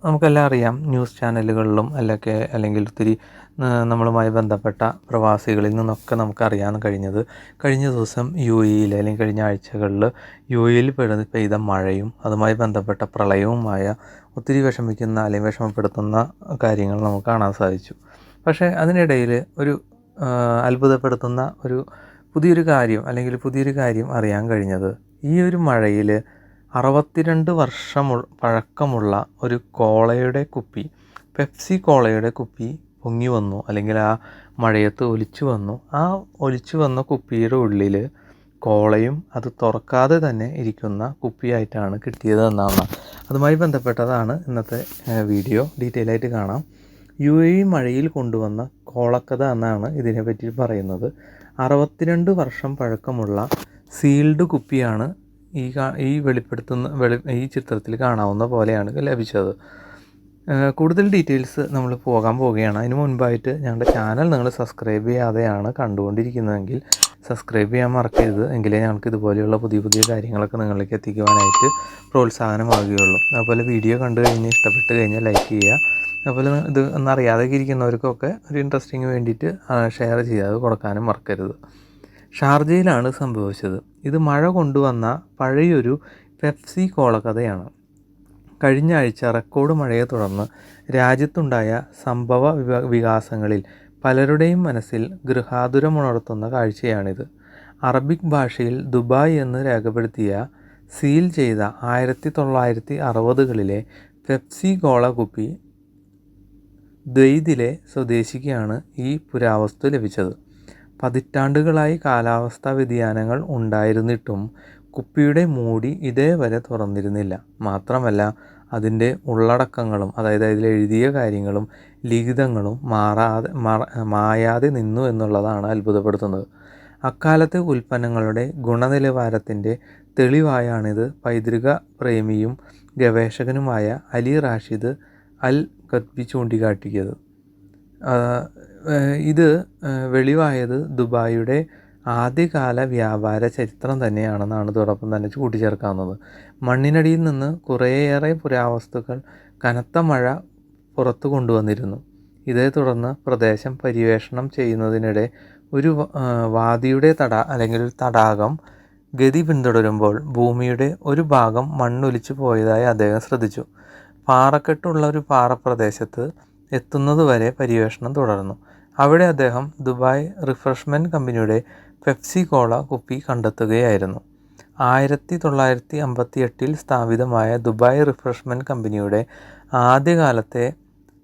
നമുക്കെല്ലാം അറിയാം, ന്യൂസ് ചാനലുകളിലും അല്ലെങ്കിൽ ഒത്തിരി നമ്മളുമായി ബന്ധപ്പെട്ട പ്രവാസികളിൽ നിന്നൊക്കെ നമുക്കറിയാൻ കഴിഞ്ഞത്, കഴിഞ്ഞ ദിവസം യു എയിൽ അല്ലെങ്കിൽ കഴിഞ്ഞ ആഴ്ചകളിൽ യു എയിൽ പെയ്ത മഴയും അതുമായി ബന്ധപ്പെട്ട പ്രളയവുമായ ഒത്തിരി വിഷമിക്കുന്ന അല്ലെങ്കിൽ വിഷമപ്പെടുത്തുന്ന കാര്യങ്ങൾ നമുക്ക് കാണാൻ സാധിച്ചു. പക്ഷേ അതിനിടയിൽ ഒരു അത്ഭുതപ്പെടുത്തുന്ന പുതിയൊരു കാര്യം അറിയാൻ കഴിഞ്ഞത്, ഈ ഒരു മഴയിൽ 62 വർഷം പഴക്കമുള്ള ഒരു കോളയുടെ കുപ്പി, പെപ്സി കോളയുടെ കുപ്പി പൊങ്ങി വന്നു, അല്ലെങ്കിൽ ആ മഴയത്ത് ഒലിച്ചു വന്നു. ആ ഒലിച്ചു വന്ന കുപ്പിയുടെ ഉള്ളിൽ കോളയും അത് തുറക്കാതെ തന്നെ ഇരിക്കുന്ന കുപ്പിയായിട്ടാണ് കിട്ടിയത് എന്നാണ്. അതുമായി ബന്ധപ്പെട്ടതാണ് ഇന്നത്തെ വീഡിയോ. ഡീറ്റെയിൽ ആയിട്ട് കാണാം. യു എ മഴയിൽ കൊണ്ടുവന്ന കോളക്കഥ എന്നാണ് ഇതിനെപ്പറ്റി പറയുന്നത്. 62 വർഷം പഴക്കമുള്ള സീൽഡ് കുപ്പിയാണ് ഈ ചിത്രത്തിൽ കാണാവുന്ന പോലെയാണ് ലഭിച്ചത്. കൂടുതൽ ഡീറ്റെയിൽസ് നമ്മൾ പോകാൻ പോവുകയാണ്. അതിന് മുൻപായിട്ട് ഞങ്ങളുടെ ചാനൽ നിങ്ങൾ സബ്സ്ക്രൈബ് ചെയ്യാതെയാണ് കണ്ടുകൊണ്ടിരിക്കുന്നതെങ്കിൽ സബ്സ്ക്രൈബ് ചെയ്യാൻ മറക്കരുത്. എങ്കിലേ ഞങ്ങൾക്ക് ഇതുപോലെയുള്ള പുതിയ പുതിയ കാര്യങ്ങളൊക്കെ നിങ്ങളിലേക്ക് എത്തിക്കുവാനായിട്ട് പ്രോത്സാഹനമാകുകയുള്ളൂ. അതുപോലെ വീഡിയോ കണ്ടു കഴിഞ്ഞ് ഇഷ്ടപ്പെട്ട് കഴിഞ്ഞാൽ ലൈക്ക് ചെയ്യുക. അതുപോലെ ഇത് ഒന്നറിയാതെ ഇരിക്കുന്നവർക്കൊക്കെ ഒരു ഇൻട്രസ്റ്റിങ്ങിന് വേണ്ടിയിട്ട് ഷെയർ ചെയ്യാതെ കൊടുക്കാനും മറക്കരുത്. ഷാർജയിലാണ് സംഭവിച്ചത്. ഇത് മഴ കൊണ്ടുവന്ന പഴയൊരു പെപ്സി കോളക്കഥയാണ്. കഴിഞ്ഞ ആഴ്ച റെക്കോർഡ് മഴയെ തുടർന്ന് രാജ്യത്തുണ്ടായ സംഭവ വികാസങ്ങളിൽ പലരുടെയും മനസ്സിൽ ഗൃഹാതുരമുണർത്തുന്ന കാഴ്ചയാണിത്. അറബിക് ഭാഷയിൽ ദുബായ് എന്ന് രേഖപ്പെടുത്തിയ സീൽ ചെയ്ത 1960കളിലെ പെപ്സി കോള കുപ്പി ദ്വൈതിലെ സ്വദേശിക്കാണ് ഈ പുരാവസ്തു ലഭിച്ചത്. പതിറ്റാണ്ടുകളായി കാലാവസ്ഥാ വ്യതിയാനങ്ങൾ ഉണ്ടായിരുന്നിട്ടും കുപ്പിയുടെ മൂടി ഇതേവരെ തുറന്നിരുന്നില്ല. മാത്രമല്ല, അതിൻ്റെ ഉള്ളടക്കങ്ങളും, അതായത് അതിലെഴുതിയ കാര്യങ്ങളും ലിഖിതങ്ങളും മായാതെ നിന്നു എന്നുള്ളതാണ് അത്ഭുതപ്പെടുത്തുന്നത്. അക്കാലത്തെ ഉൽപ്പന്നങ്ങളുടെ ഗുണനിലവാരത്തിൻ്റെ തെളിവായാണിത് പൈതൃക പ്രേമിയും ഗവേഷകനുമായ അലി റാഷിദ് അൽ ഖത്ബി ചൂണ്ടിക്കാട്ടിയത്. ഇത് വെളിവായത് ദുബായിയുടെ ആദ്യകാല വ്യാപാര ചരിത്രം തന്നെയാണെന്നാണ് ഇതോടൊപ്പം തന്നെ കൂട്ടിച്ചേർക്കാവുന്നത്. മണ്ണിനടിയിൽ നിന്ന് കുറേയേറെ പുരാവസ്തുക്കൾ കനത്ത മഴ പുറത്തു കൊണ്ടുവന്നിരുന്നു. ഇതേ തുടർന്ന് പ്രദേശം പര്യവേഷണം ചെയ്യുന്നതിനിടെ ഒരു വാദിയുടെ അല്ലെങ്കിൽ തടാകം ഗതി പിന്തുടരുമ്പോൾ ഭൂമിയുടെ ഒരു ഭാഗം മണ്ണൊലിച്ചു പോയതായി അദ്ദേഹം ശ്രദ്ധിച്ചു. പാറക്കെട്ടുള്ള ഒരു പാറപ്രദേശത്ത് എത്തുന്നതുവരെ പര്യവേഷണം തുടർന്നു. അവിടെ അദ്ദേഹം ദുബായ് റിഫ്രഷ്മെൻറ്റ് കമ്പനിയുടെ പെപ്സി കോള കുപ്പി കണ്ടെത്തുകയായിരുന്നു. 1958 സ്ഥാപിതമായ ദുബായ് റിഫ്രഷ്മെൻറ്റ് കമ്പനിയുടെ ആദ്യകാലത്തെ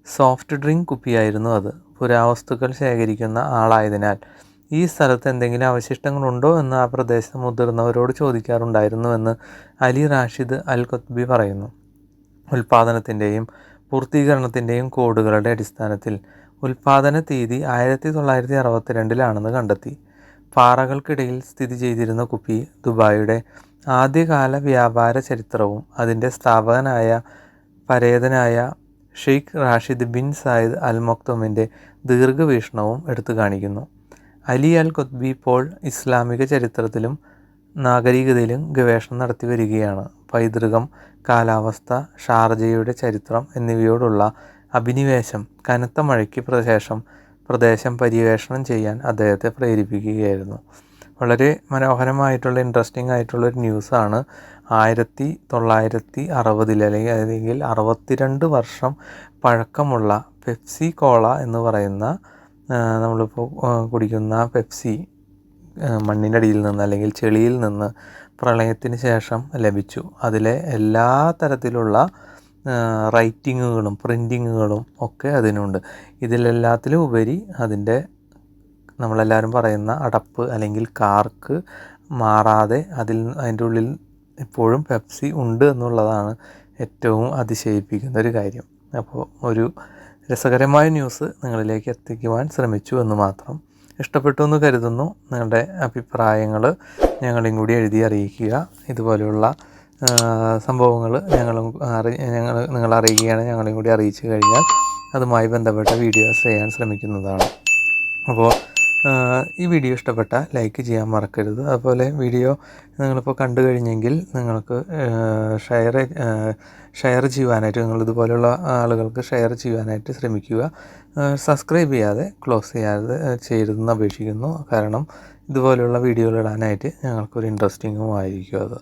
സോഫ്റ്റ് ഡ്രിങ്ക് കുപ്പിയായിരുന്നു അത്. പുരാവസ്തുക്കൾ ശേഖരിക്കുന്ന ആളായതിനാൽ ഈ സ്ഥലത്ത് എന്തെങ്കിലും അവശിഷ്ടങ്ങളുണ്ടോ എന്ന് ആ പ്രദേശത്ത് മുതിർന്നവരോട് ചോദിക്കാറുണ്ടായിരുന്നുവെന്ന് അലി റാഷിദ് അൽ ഖത്ബി പറയുന്നു. ഉൽപ്പാദനത്തിൻ്റെയും പൂർത്തീകരണത്തിൻ്റെയും കോഡുകളുടെ അടിസ്ഥാനത്തിൽ ഉൽപ്പാദന തീയതി 1962 കണ്ടെത്തി. പാറകൾക്കിടയിൽ സ്ഥിതി ചെയ്തിരുന്ന കുപ്പി ദുബായിയുടെ ആദ്യകാല വ്യാപാര ചരിത്രവും അതിൻ്റെ സ്ഥാപകനായ പരേതനായ Sheikh Rashid bin Saeed Al മക്തൂമിൻ്റെ ദീർഘവീക്ഷണവും എടുത്തു കാണിക്കുന്നു. അലി അൽ ഖത്ബി ഇപ്പോൾ ഇസ്ലാമിക ചരിത്രത്തിലും നാഗരികതയിലും ഗവേഷണം നടത്തി വരികയാണ്. പൈതൃകം, കാലാവസ്ഥ, ഷാർജയുടെ ചരിത്രം എന്നിവയോടുള്ള അഭിനിവേശം കനത്ത മഴയ്ക്ക് ശേഷം പ്രദേശം പര്യവേഷണം ചെയ്യാൻ അദ്ദേഹത്തെ പ്രേരിപ്പിക്കുകയായിരുന്നു. വളരെ മനോഹരമായിട്ടുള്ള ഇൻട്രസ്റ്റിംഗ് ആയിട്ടുള്ളൊരു ന്യൂസാണ്. 1960 അല്ലെങ്കിൽ 62 വർഷം പഴക്കമുള്ള പെപ്സി കോള എന്ന് പറയുന്ന നമ്മളിപ്പോൾ കുടിക്കുന്ന പെപ്സി മണ്ണിനടിയിൽ നിന്ന് അല്ലെങ്കിൽ ചെളിയിൽ നിന്ന് പ്രളയത്തിന് ശേഷം ലഭിച്ചു. അതിലെ എല്ലാ തരത്തിലുള്ള റൈറ്റിങ്ങുകളും പ്രിൻറ്റിങ്ങുകളും ഒക്കെ അതിനുണ്ട്. ഇതിലെല്ലാത്തിലും ഉപരി അതിൻ്റെ നമ്മളെല്ലാവരും പറയുന്ന അടപ്പ് അല്ലെങ്കിൽ കാർക്ക് മാറാതെ അതിൻ്റെ ഉള്ളിൽ ഇപ്പോഴും പെപ്സി ഉണ്ട് എന്നുള്ളതാണ് ഏറ്റവും അതിശയിപ്പിക്കുന്ന ഒരു കാര്യം. അപ്പോൾ ഒരു രസകരമായ ന്യൂസ് നിങ്ങളിലേക്ക് എത്തിക്കുവാൻ ശ്രമിച്ചു എന്ന് മാത്രം. ഇഷ്ടപ്പെട്ടു എന്ന് കരുതുന്നു. നിങ്ങളുടെ അഭിപ്രായങ്ങൾ ഞങ്ങളെയും കൂടി എഴുതി അറിയിക്കുക. ഇതുപോലെയുള്ള സംഭവങ്ങൾ നിങ്ങൾ അറിയിക്കുകയാണ്. ഞങ്ങളെയും കൂടി അറിയിച്ചു കഴിഞ്ഞാൽ അതുമായി ബന്ധപ്പെട്ട വീഡിയോസ് ചെയ്യാൻ ശ്രമിക്കുന്നതാണ്. അപ്പോൾ ഈ വീഡിയോ ഇഷ്ടപ്പെട്ടാൽ ലൈക്ക് ചെയ്യാൻ മറക്കരുത്. അതുപോലെ വീഡിയോ നിങ്ങളിപ്പോൾ കണ്ടു കഴിഞ്ഞെങ്കിൽ നിങ്ങൾക്ക് ഷെയർ ചെയ്യുവാനായിട്ട്, നിങ്ങളിതുപോലുള്ള ആളുകൾക്ക് ഷെയർ ചെയ്യുവാനായിട്ട് ശ്രമിക്കുക. സബ്സ്ക്രൈബ് ചെയ്യാതെ ക്ലോസ് ചെയ്യാതെ ചെയ്യരുതെന്ന് അപേക്ഷിക്കുന്നു. കാരണം ഇതുപോലെയുള്ള വീഡിയോകൾ ഇടാനായിട്ട് ഞങ്ങൾക്കൊരു ഇൻട്രസ്റ്റിങ്ങും ആയിരിക്കും അത്.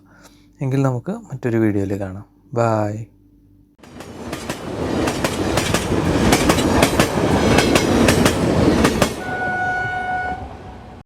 എങ്കിൽ നമുക്ക് മറ്റൊരു വീഡിയോയിൽ കാണാം. ബായ്.